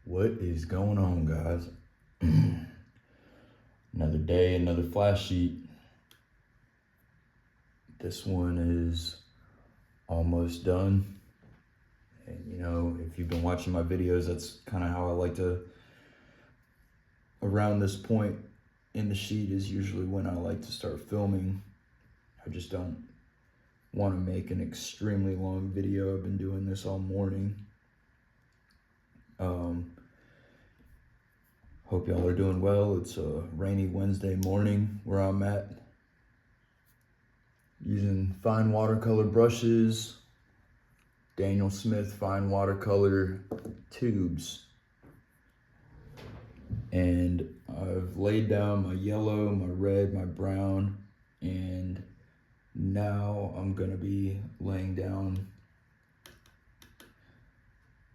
What is going on, guys? Another day, another flash sheet. This one is almost done. And you know, if you've been watching my videos, that's kind of how I like to, around this point in the sheet is usually when I like to start filming. I just don't want to make an extremely long video. I've been doing this all morning. Hope y'all are doing well. It's a rainy Wednesday morning where I'm at. Using fine watercolor brushes, Daniel Smith fine watercolor tubes. And I've laid down my yellow, my red, my brown, and now I'm gonna be laying down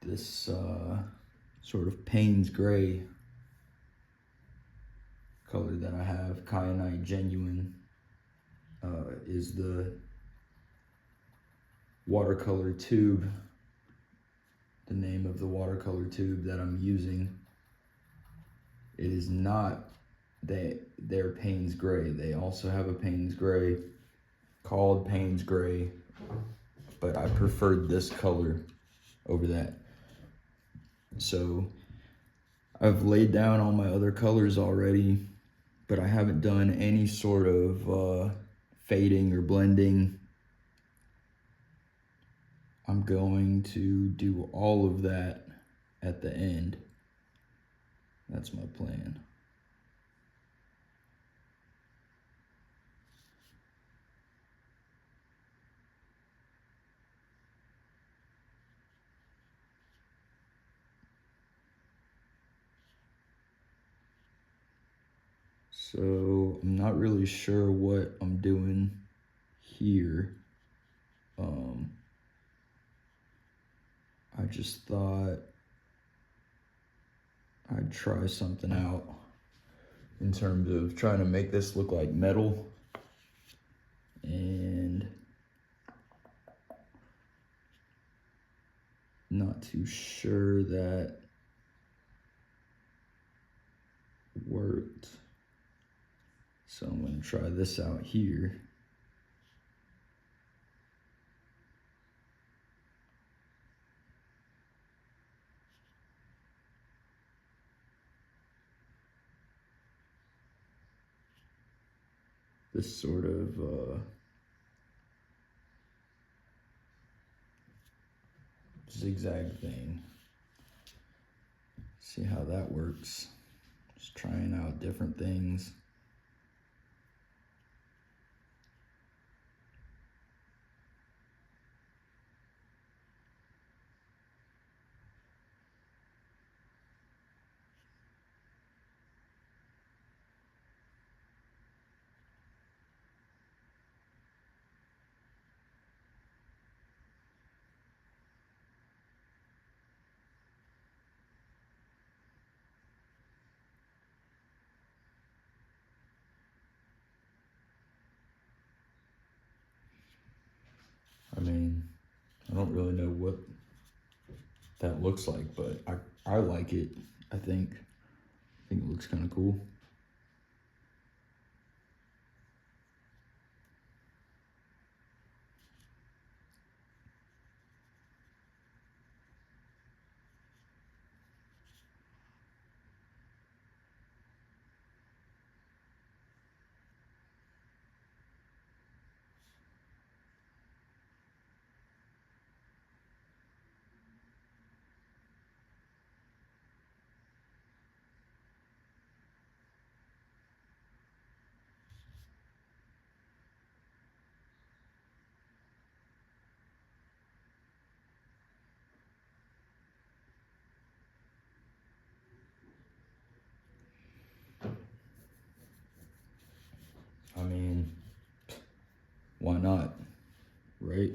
this sort of Payne's gray color that I have. Kyanite Genuine is the watercolor tube, the name of the watercolor tube that I'm using. It is not their Payne's gray. They also have a Payne's gray called Payne's gray, but I preferred this color over that. So I've laid down all my other colors already, but I haven't done any sort of fading or blending. I'm going to do all of that at the end. That's my plan. So I'm not really sure what I'm doing here. I just thought I'd try something out in terms of trying to make this look like metal. And not too sure that worked. So I'm going to try this out here. This sort of zigzag thing. See how that works. Just trying out different things. I mean, I don't really know what that looks like, but I like it. I think it looks kind of cool. I mean, why not, right?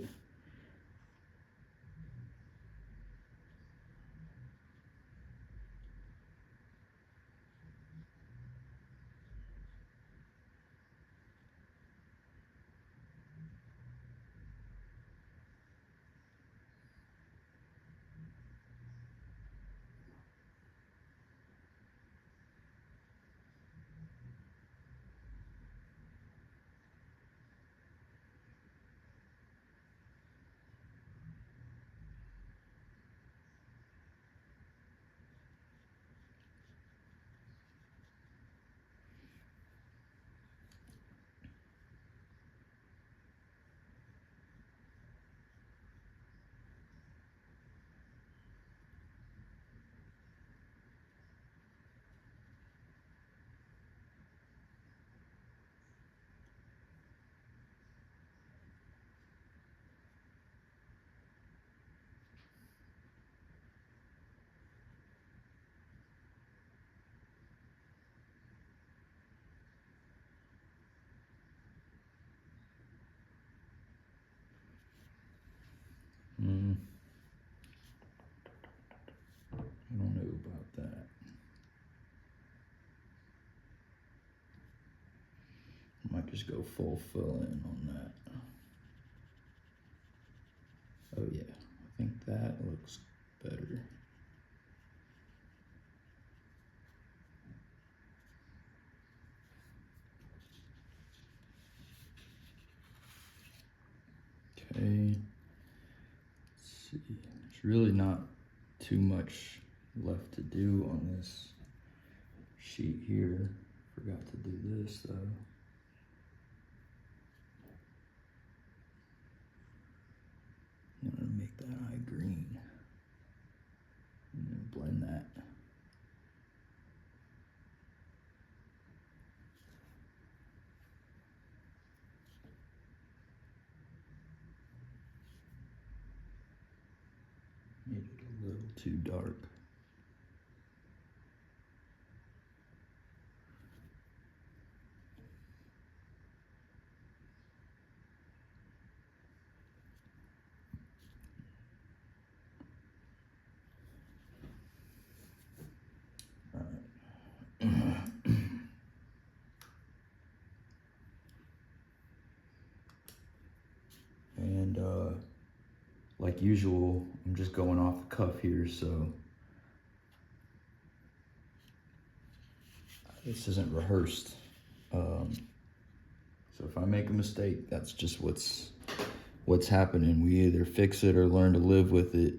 I don't know about that. I might just go full fill in on that. Oh yeah, I think that looks better. Okay, let's see. There's really not too much left to do on this sheet here. Forgot to do this though. I'm gonna make that eye green and then blend that. Made it a little too dark. And like usual, I'm just going off the cuff here, so this isn't rehearsed. So if I make a mistake, that's just what's happening. We either fix it or learn to live with it.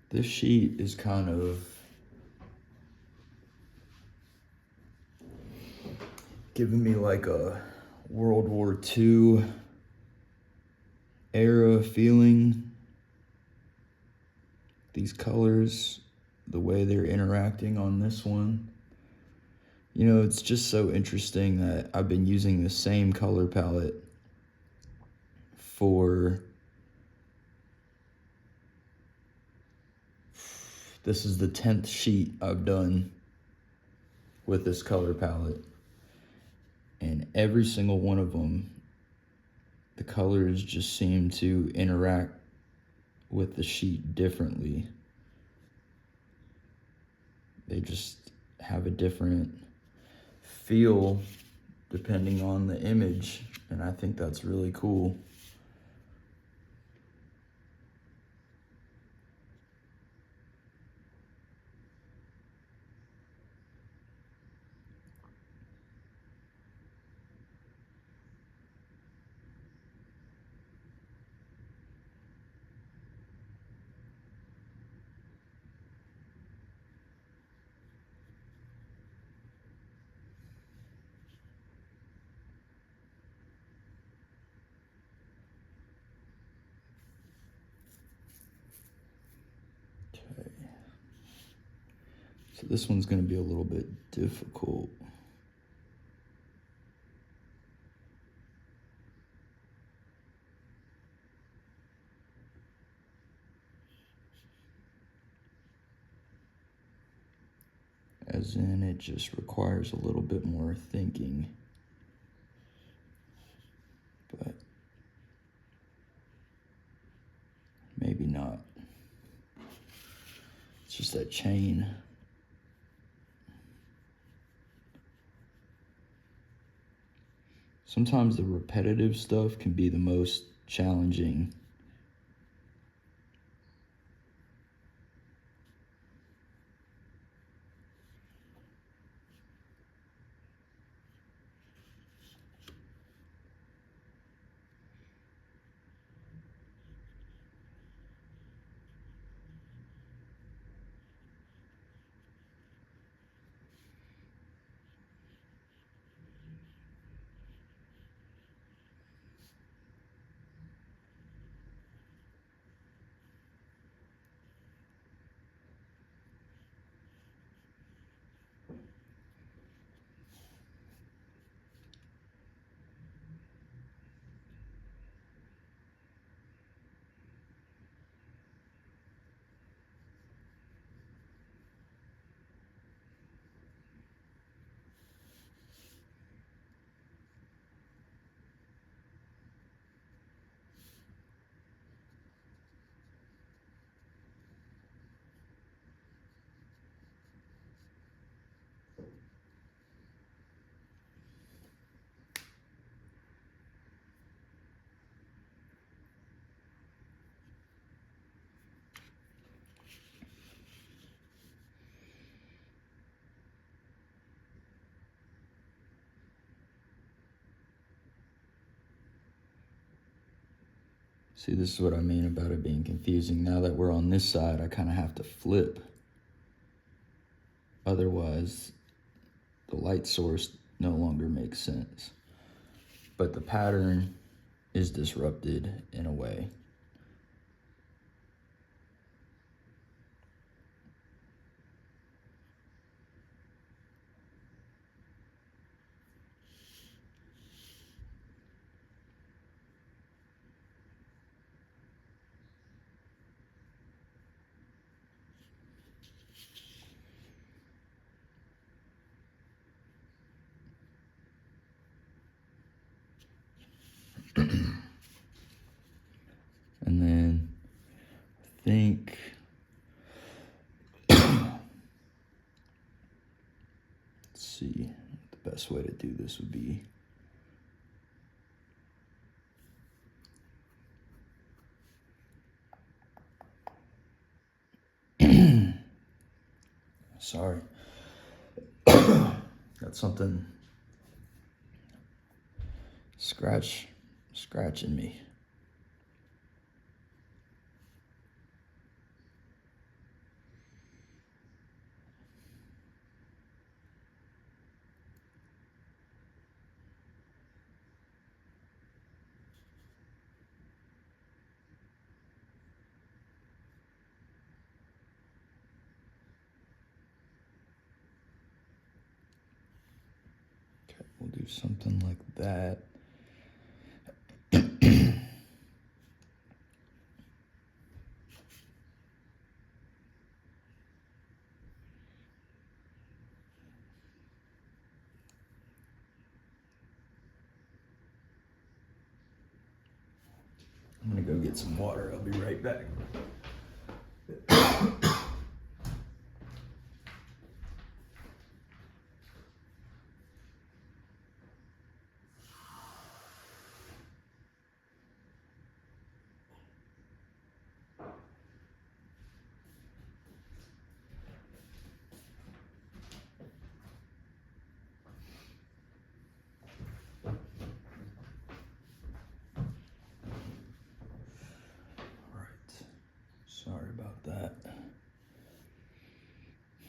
This sheet is kind of giving me like a World War II era feeling. These colors, the way they're interacting on this one. You know, it's just so interesting that I've been using the same color palette for, this is the 10th sheet I've done with this color palette. And every single one of them, the colors just seem to interact with the sheet differently. They just have a different feel depending on the image, and I think that's really cool. Okay. So this one's going to be a little bit difficult. As in, it just requires a little bit more thinking. But maybe not. It's just that chain. Sometimes the repetitive stuff can be the most challenging. See, this is what I mean about it being confusing. Now that we're on this side, I kind of have to flip. Otherwise, the light source no longer makes sense. But the pattern is disrupted in a way. And then I think let's see, the best way to do this would be sorry. Got something scratching me. Okay, we'll do something like that. I'm gonna go get some water. I'll be right back. Sorry about that.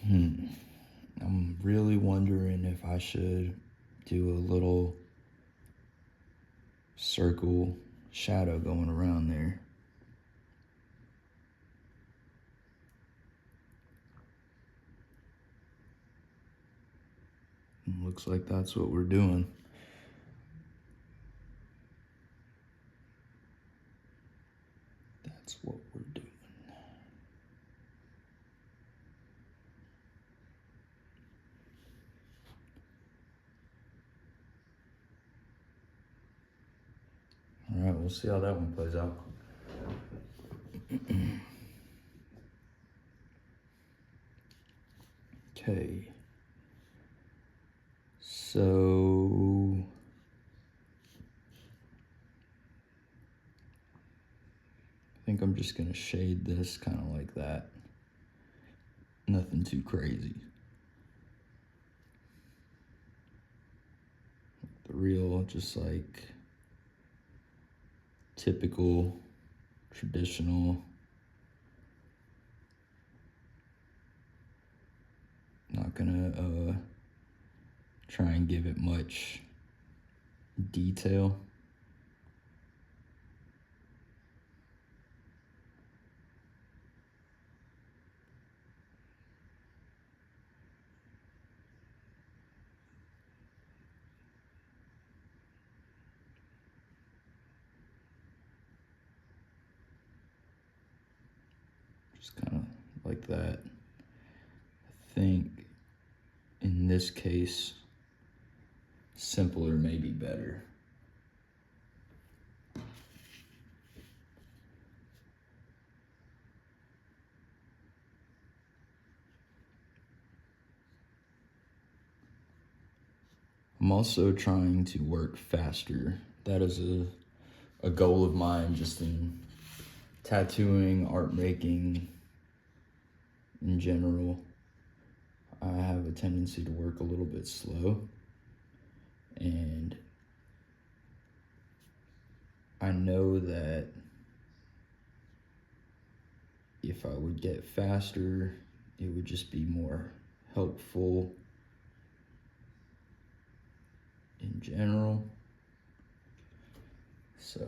I'm really wondering if I should do a little circle shadow going around there. Looks like that's what we're doing. That's what we're doing. All right, we'll see how that one plays out. Okay. So I think I'm just gonna shade this kind of like that. Nothing too crazy. The real, just like typical, traditional. Not gonna try and give it much detail. Just kind of like that. I think in this case, simpler may be better. I'm also trying to work faster. That is a goal of mine just in tattooing, art making in general. I have a tendency to work a little bit slow, and I know that if I would get faster, it would just be more helpful in general. So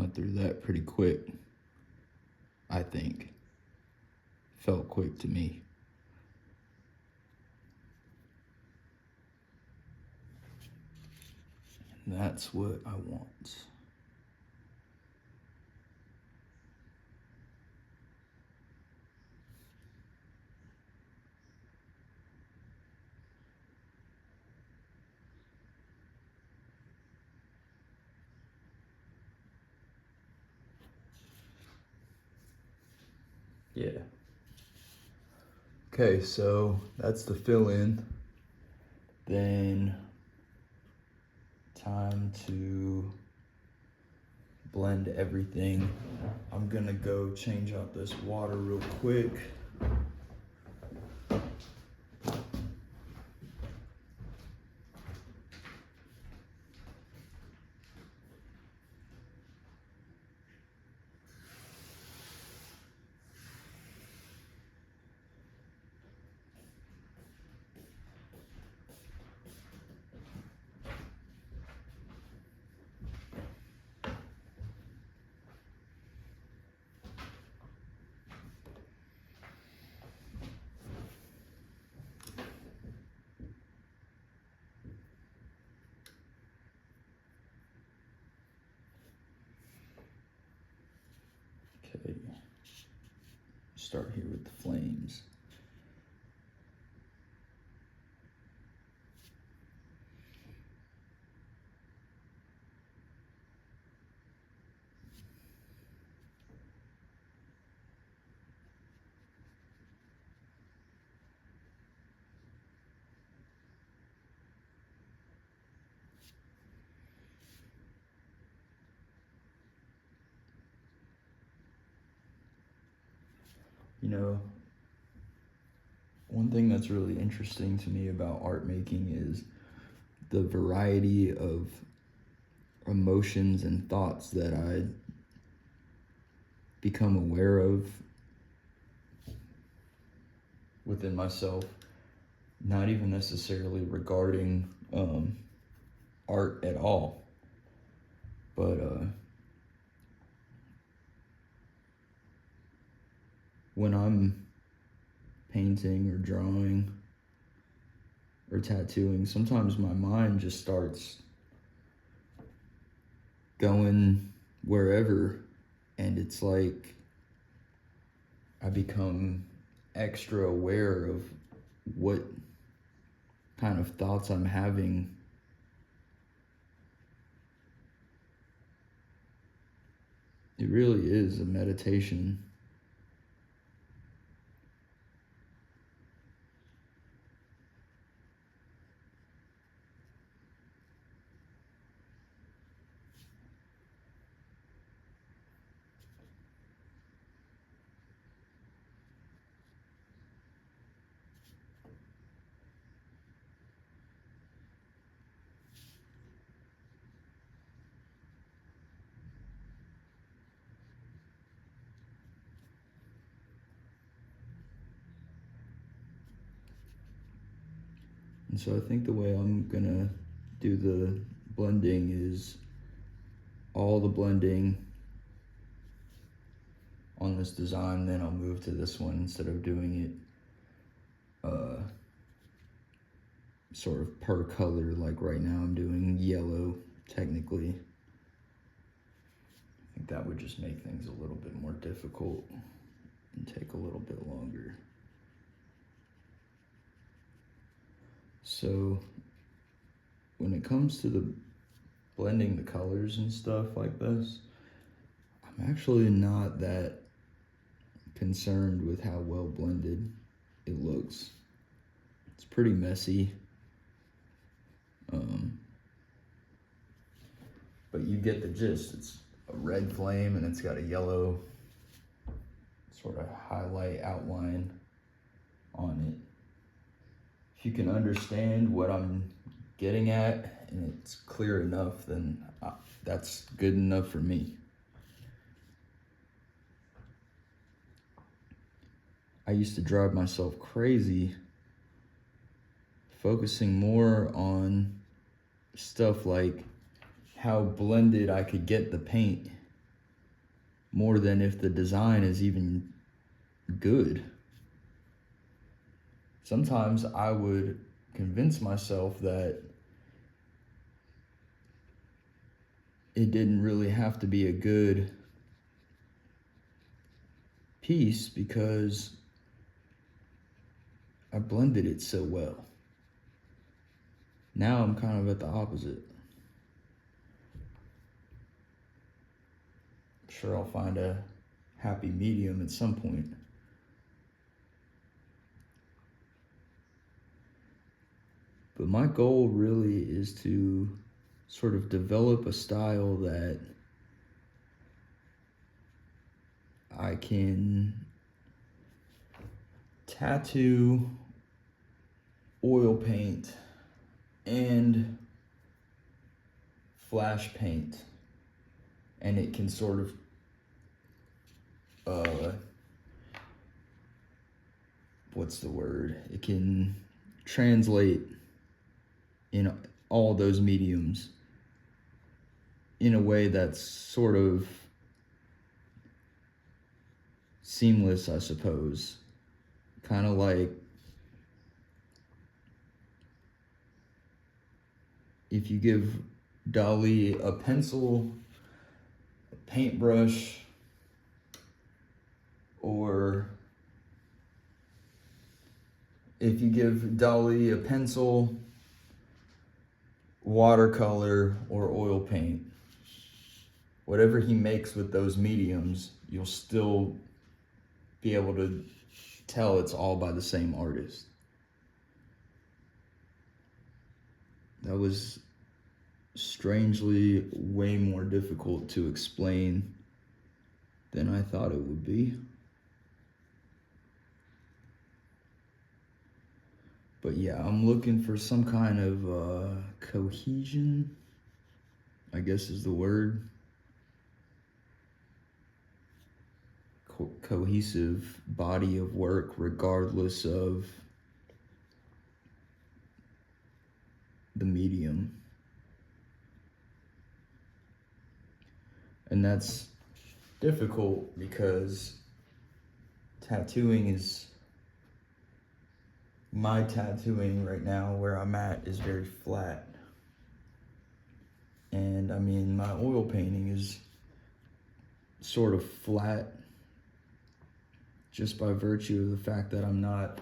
went through that pretty quick, I think. Felt quick to me. And that's what I want. Yeah. Okay, so that's the fill in. Then time to blend everything. I'm gonna go change out this water real quick. Okay, start here with the flames. You know, one thing that's really interesting to me about art making is the variety of emotions and thoughts that I become aware of within myself, not even necessarily regarding art at all, but when I'm painting or drawing or tattooing, sometimes my mind just starts going wherever, and it's like I become extra aware of what kind of thoughts I'm having. It really is a meditation. And so I think the way I'm gonna do the blending is all the blending on this design, then I'll move to this one instead of doing it sort of per color. Like right now I'm doing yellow technically. I think that would just make things a little bit more difficult and take a little bit longer. So when it comes to the blending the colors and stuff like this, I'm actually not that concerned with how well blended it looks. It's pretty messy. But you get the gist. It's a red flame and it's got a yellow sort of highlight outline on it. If you can understand what I'm getting at and it's clear enough, then that's good enough for me. I used to drive myself crazy focusing more on stuff like how blended I could get the paint more than if the design is even good. Sometimes I would convince myself that it didn't really have to be a good piece because I blended it so well. Now I'm kind of at the opposite. I'm sure I'll find a happy medium at some point. But my goal really is to sort of develop a style that I can tattoo, oil paint, and flash paint, and it can sort of it can translate in all those mediums in a way that's sort of seamless, I suppose. Kind of like if you give Dali a pencil, a paintbrush, or if you give Dali a pencil, watercolor, or oil paint, whatever he makes with those mediums, you'll still be able to tell it's all by the same artist. That was strangely way more difficult to explain than I thought it would be. But yeah, I'm looking for some kind of cohesion, I guess is the word. Cohesive body of work regardless of the medium. And that's difficult because my tattooing right now where I'm at is very flat. And I mean, my oil painting is sort of flat just by virtue of the fact that I'm not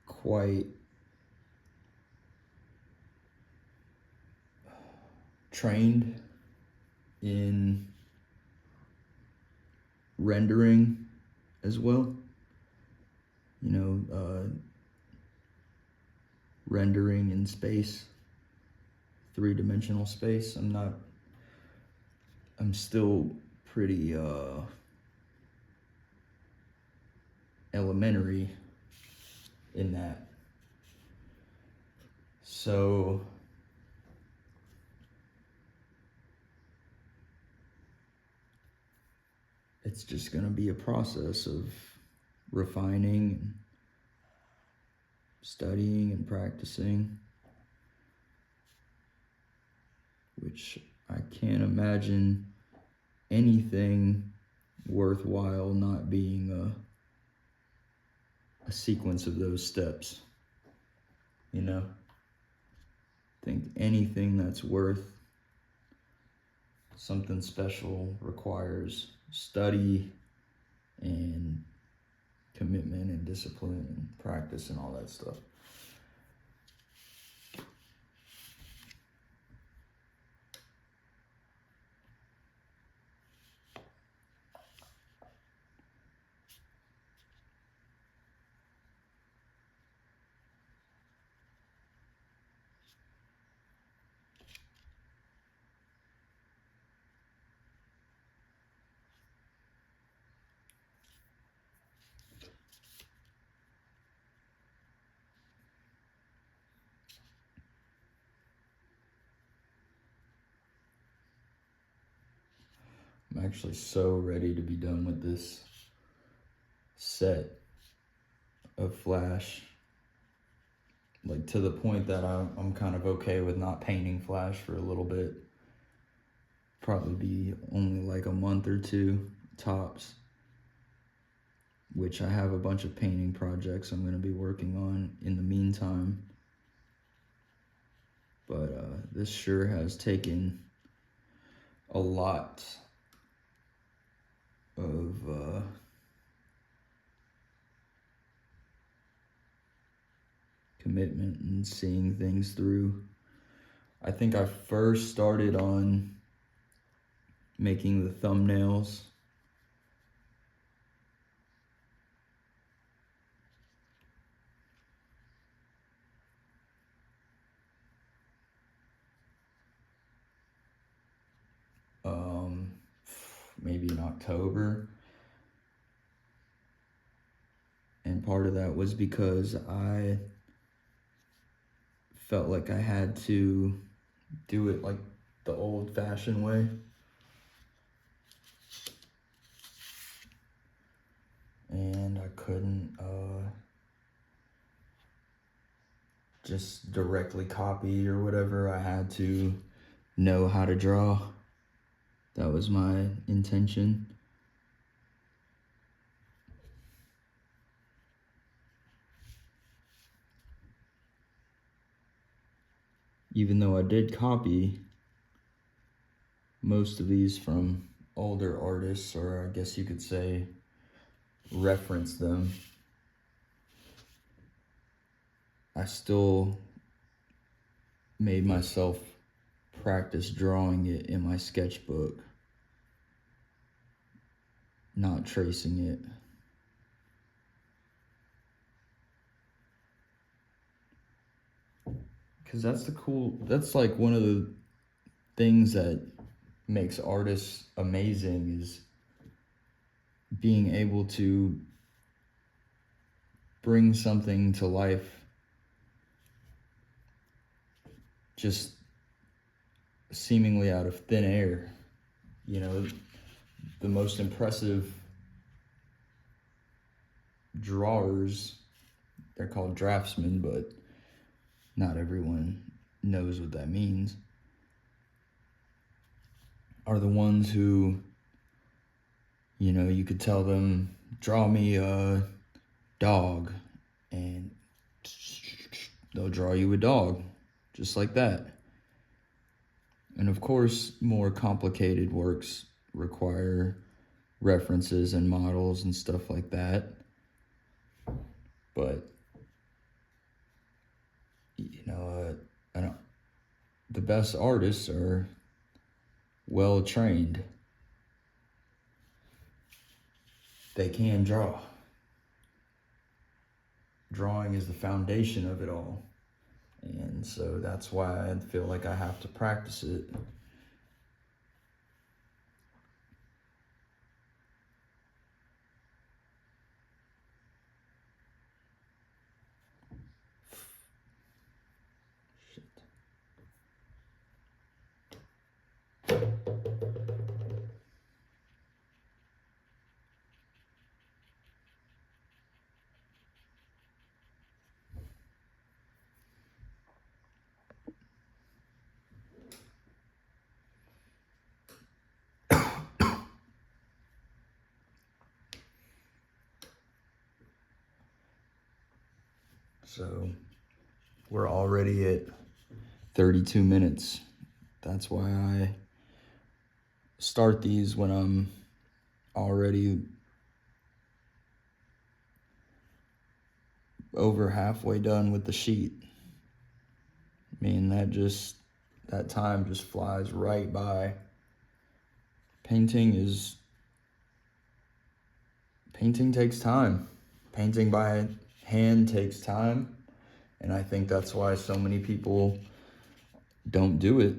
quite trained in rendering as well. You know, rendering in space, three-dimensional space. I'm still pretty elementary in that. So it's just gonna be a process of refining and studying and practicing, which I can't imagine anything worthwhile not being a sequence of those steps. You know, I think anything that's worth something special requires study and commitment and discipline and practice and all that stuff. I'm actually so ready to be done with this set of Flash, like to the point that I'm kind of okay with not painting Flash for a little bit. Probably be only like a month or two tops, which I have a bunch of painting projects I'm going to be working on in the meantime. But this sure has taken a lot of commitment and seeing things through. I think I first started on making the thumbnails maybe in October, and part of that was because I felt like I had to do it like the old-fashioned way. And I couldn't just directly copy or whatever. I had to know how to draw. That was my intention. Even though I did copy most of these from older artists, or I guess you could say reference them, I still made myself practice drawing it in my sketchbook, not tracing it. Because that's like one of the things that makes artists amazing, is being able to bring something to life just seemingly out of thin air. You know, the most impressive drawers, they're called draftsmen, but not everyone knows what that means, are the ones who, you know, you could tell them, draw me a dog, and they'll draw you a dog just like that. And of course, more complicated works require references and models and stuff like that. But, I don't, the best artists are well trained. They can draw. Drawing is the foundation of it all. And so that's why I feel like I have to practice it. So we're already at 32 minutes. That's why I start these when I'm already over halfway done with the sheet. I mean, that time just flies right by. Painting takes time. Painting by hand takes time. And I think that's why so many people don't do it.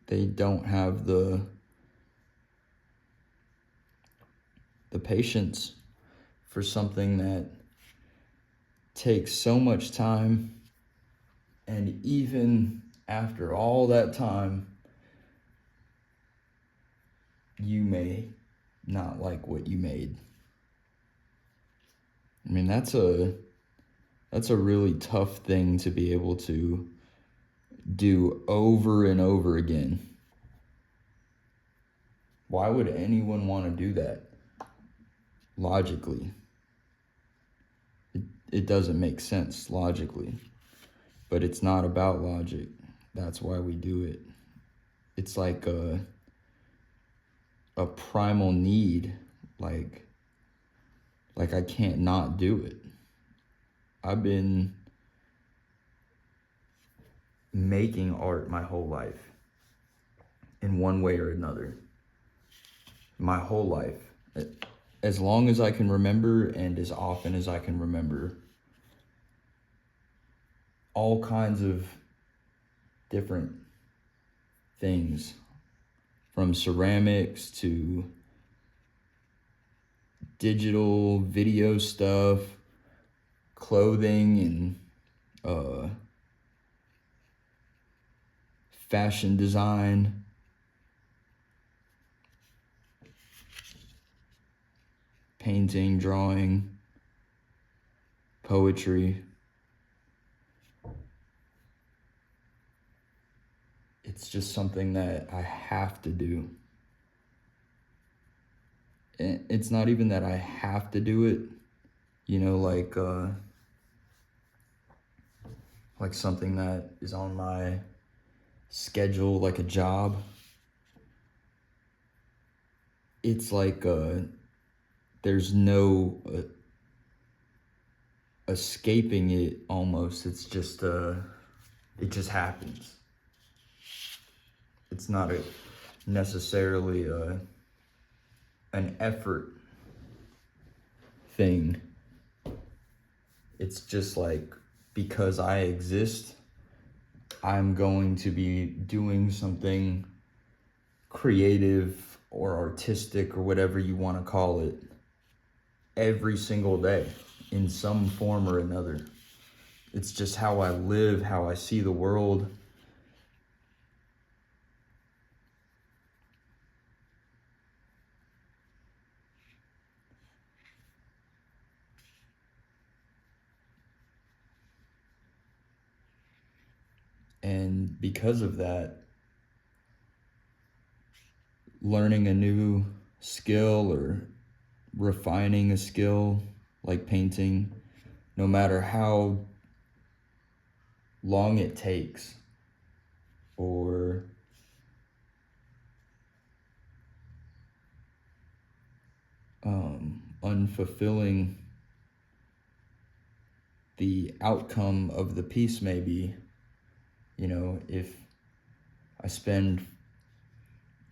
They don't have the patience for something that takes so much time, and even after all that time, you may not like what you made. I mean, that's a really tough thing to be able to do over and over again. Why would anyone want to do that? Logically, it doesn't make sense logically, but it's not about logic. That's why we do it. It's like a primal need, like I can't not do it. I've been making art my whole life in one way or another. My whole life. As long as I can remember and as often as I can remember. All kinds of different things, from ceramics to digital video stuff, clothing, and fashion design, painting, drawing, poetry. It's just something that I have to do. It's not even that I have to do it, like something that is on my schedule, like a job. It's like there's no escaping it almost. It's just it just happens. It's not necessarily an effort thing. It's just like, because I exist, I'm going to be doing something creative or artistic or whatever you want to call it every single day in some form or another. It's just how I live, how I see the world. And because of that, learning a new skill or refining a skill like painting, no matter how long it takes, or unfulfilling the outcome of the piece may be. You know, if I spend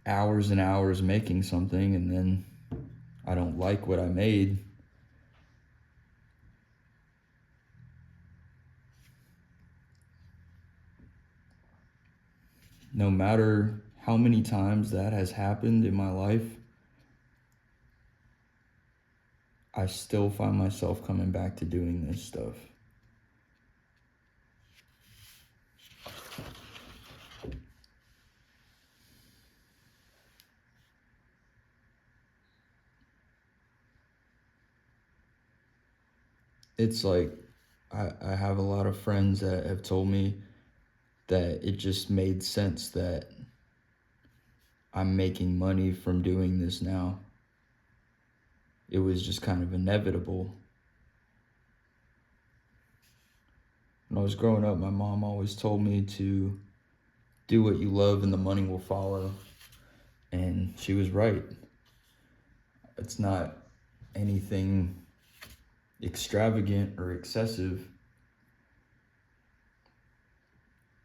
hours and hours making something and then I don't like what I made, no matter how many times that has happened in my life, I still find myself coming back to doing this stuff. It's like I have a lot of friends that have told me that it just made sense that I'm making money from doing this now. It was just kind of inevitable. When I was growing up, my mom always told me to do what you love and the money will follow. And she was right. It's not anything extravagant or excessive,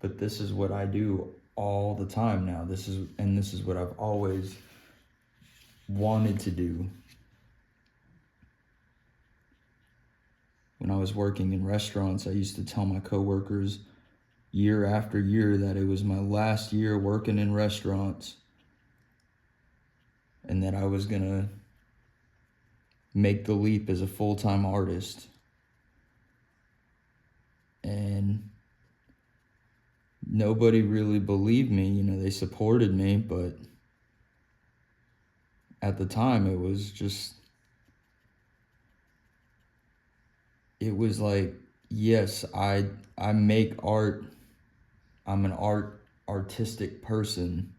but this is what I do all the time now. This is what I've always wanted to do. When I was working in restaurants, I used to tell my coworkers year after year that it was my last year working in restaurants and that I was gonna make the leap as a full-time artist. And nobody really believed me. You know, they supported me, but at the time it was like, yes, I make art. I'm an artistic person.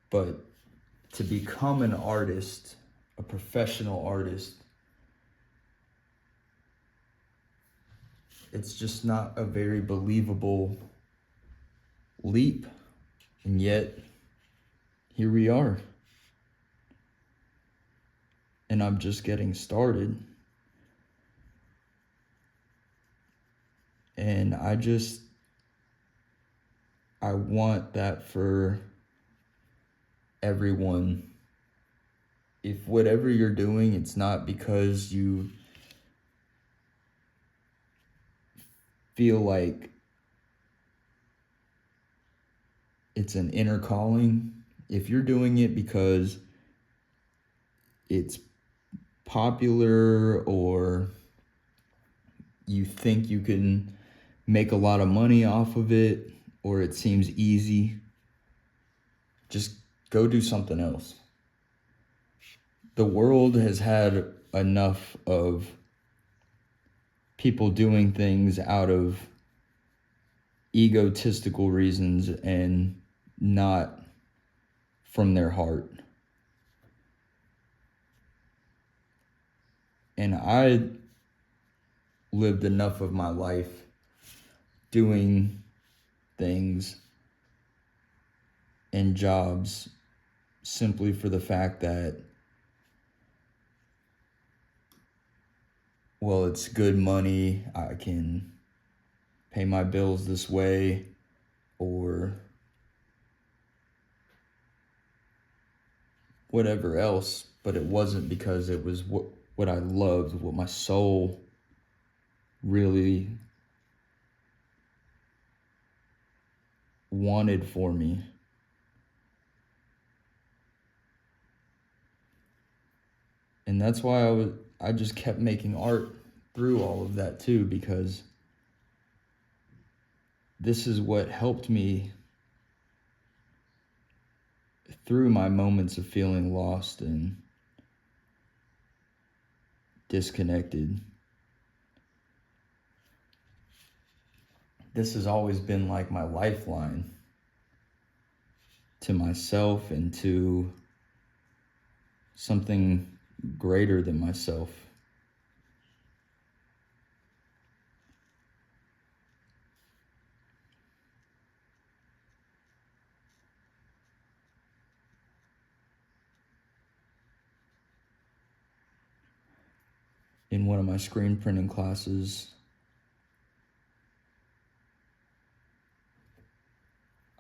But to become an artist, a professional artist, it's just not a very believable leap. And yet, here we are. And I'm just getting started. And I want that for everyone. If whatever you're doing, it's not because you feel like it's an inner calling, if you're doing it because it's popular or you think you can make a lot of money off of it or it seems easy, just go do something else. The world has had enough of people doing things out of egotistical reasons and not from their heart. And I lived enough of my life doing things and jobs simply for the fact that, well, it's good money, I can pay my bills this way, or whatever else, but it wasn't because it was what I loved, what my soul really wanted for me. And that's why I just kept making art through all of that too, because this is what helped me through my moments of feeling lost and disconnected. This has always been like my lifeline to myself and to something greater than myself. in one of my screen printing classes,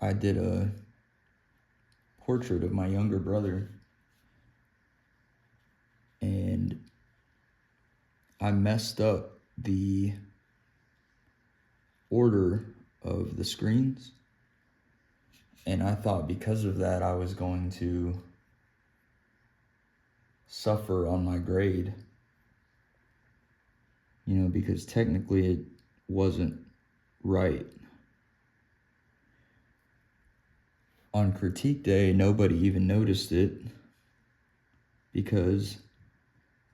I did a portrait of my younger brother, and I messed up the order of the screens, and I thought because of that I was going to suffer on my grade, because technically it wasn't right. On critique day, nobody even noticed it because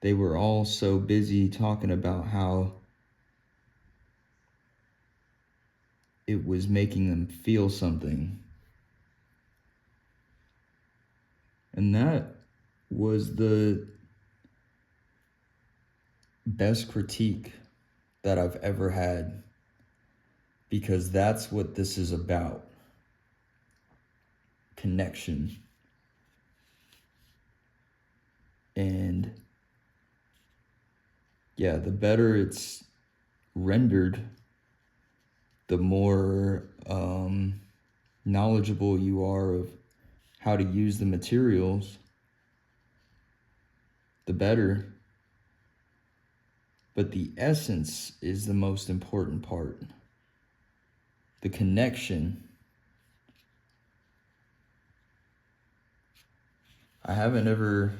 they were all so busy talking about how it was making them feel something. And that was the best critique that I've ever had, because that's what this is about. Connection. And yeah, the better it's rendered, the more knowledgeable you are of how to use the materials, the better. But the essence is the most important part. The connection. I haven't ever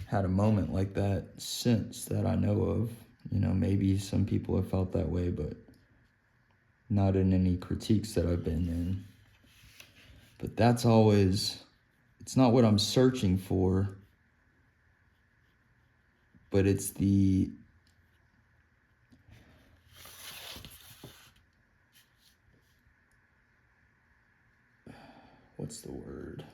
had a moment like that since that I know of. Maybe some people have felt that way, but not in any critiques that I've been in. But that's always, it's not what I'm searching for, but it's the what's the word?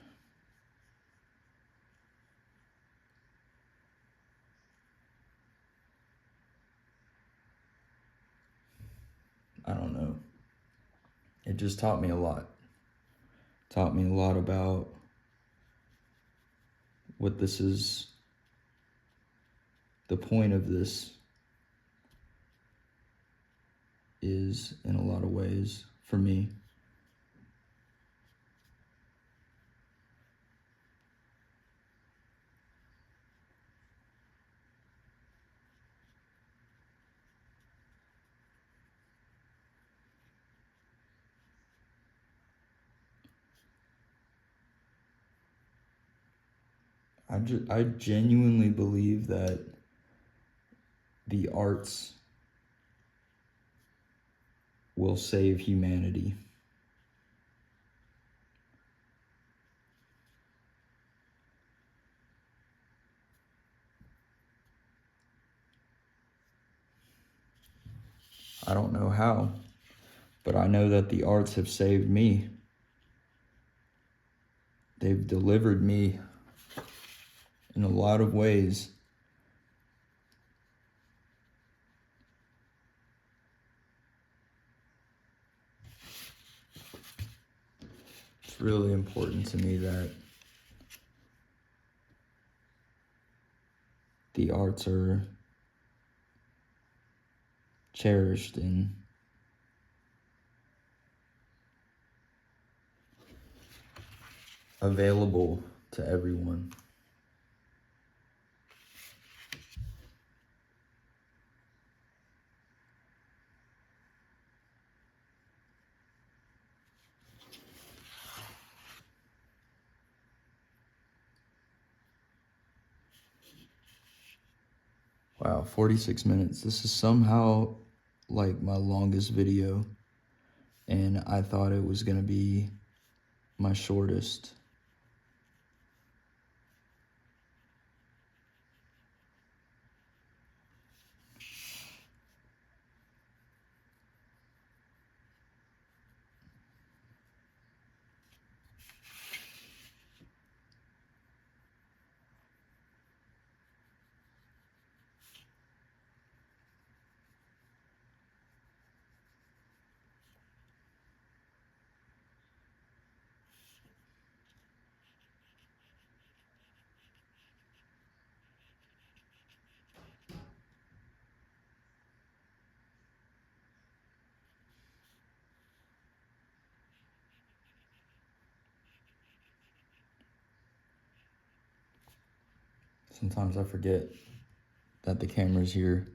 I don't know. It just taught me a lot. Taught me a lot about what this is, the point of this is in a lot of ways for me. I genuinely believe that the arts will save humanity. I don't know how, but I know that the arts have saved me. They've delivered me in a lot of ways. It's really important to me that the arts are cherished and available to everyone. Wow, 46 minutes. This is somehow like my longest video, and I thought it was gonna be my shortest. Sometimes I forget that the camera's here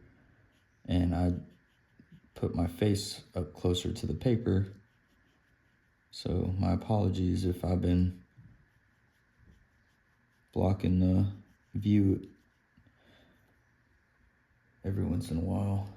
and I put my face up closer to the paper. So my apologies if I've been blocking the view every once in a while.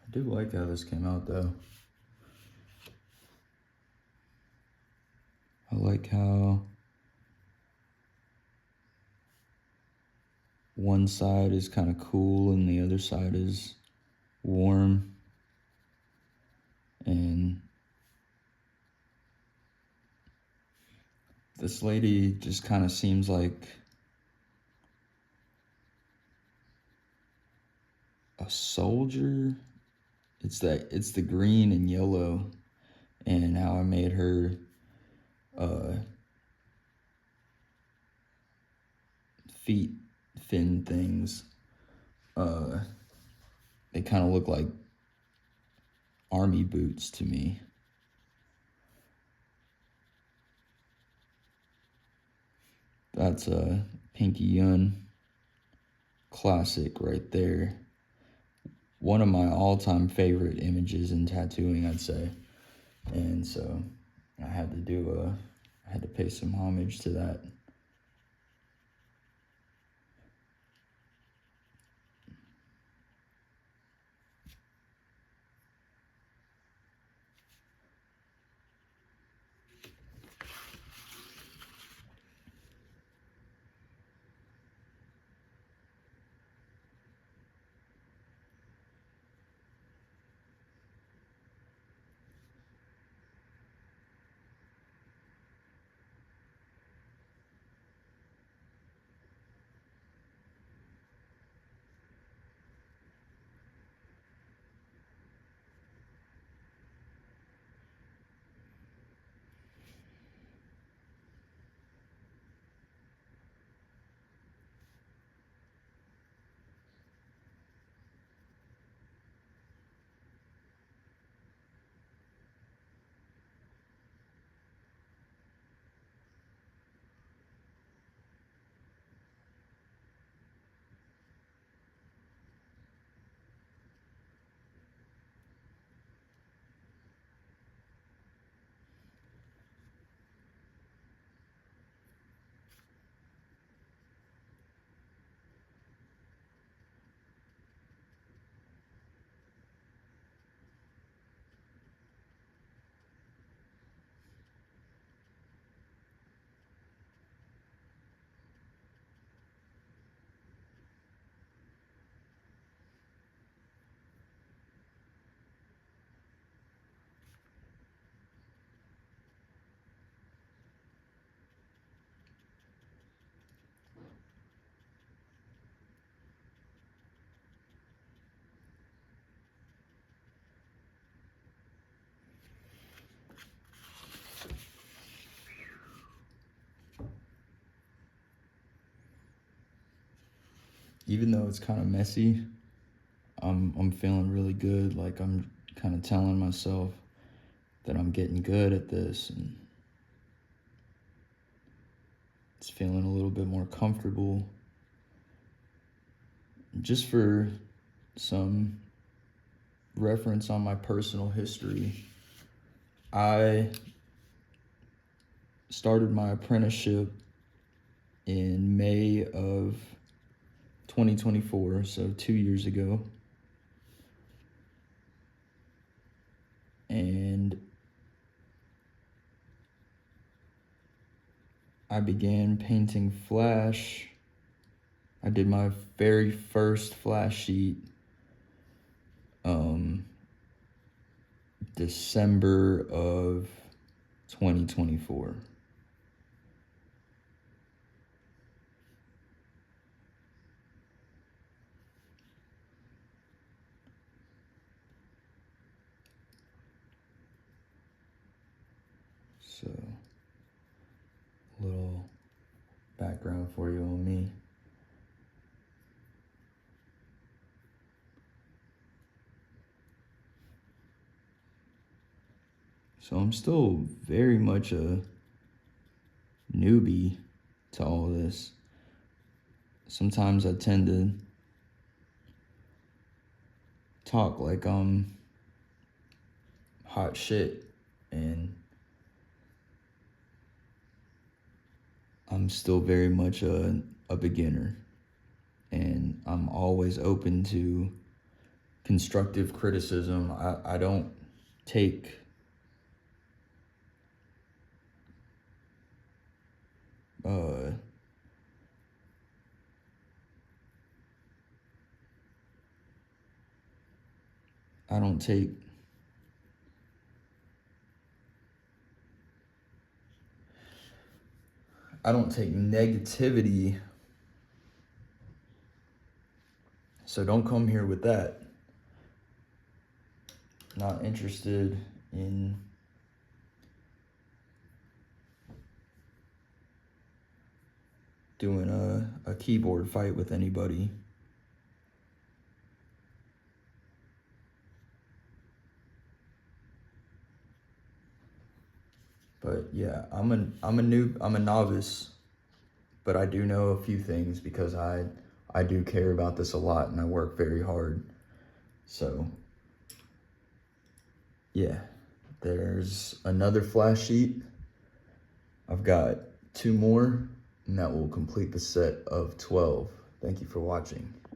I do like how this came out though. I like how one side is kind of cool and the other side is warm. And this lady just kind of seems like a soldier. It's the green and yellow, and how I made her feet fin things. They kind of look like army boots to me. That's a Pinky Yun classic right there. One of my all-time favorite images in tattooing, I'd say. And so I had to pay some homage to that. Even though it's kind of messy, I'm feeling really good. Like I'm kind of telling myself that I'm getting good at this, and it's feeling a little bit more comfortable. Just for some reference on my personal history, I started my apprenticeship in May of 2024, so 2 years ago. And I began painting flash. I did my very first flash sheet December of 2024. So, a little background for you on me. So I'm still very much a newbie to all this. Sometimes I tend to talk like I'm hot shit, and I'm still very much a beginner, and I'm always open to constructive criticism. I don't take I don't take negativity, so don't come here with that. Not interested in doing a keyboard fight with anybody. But yeah, I'm a novice, but I do know a few things because I do care about this a lot and I work very hard. So yeah, there's another flash sheet. I've got 2 more, and that will complete the set of 12. Thank you for watching.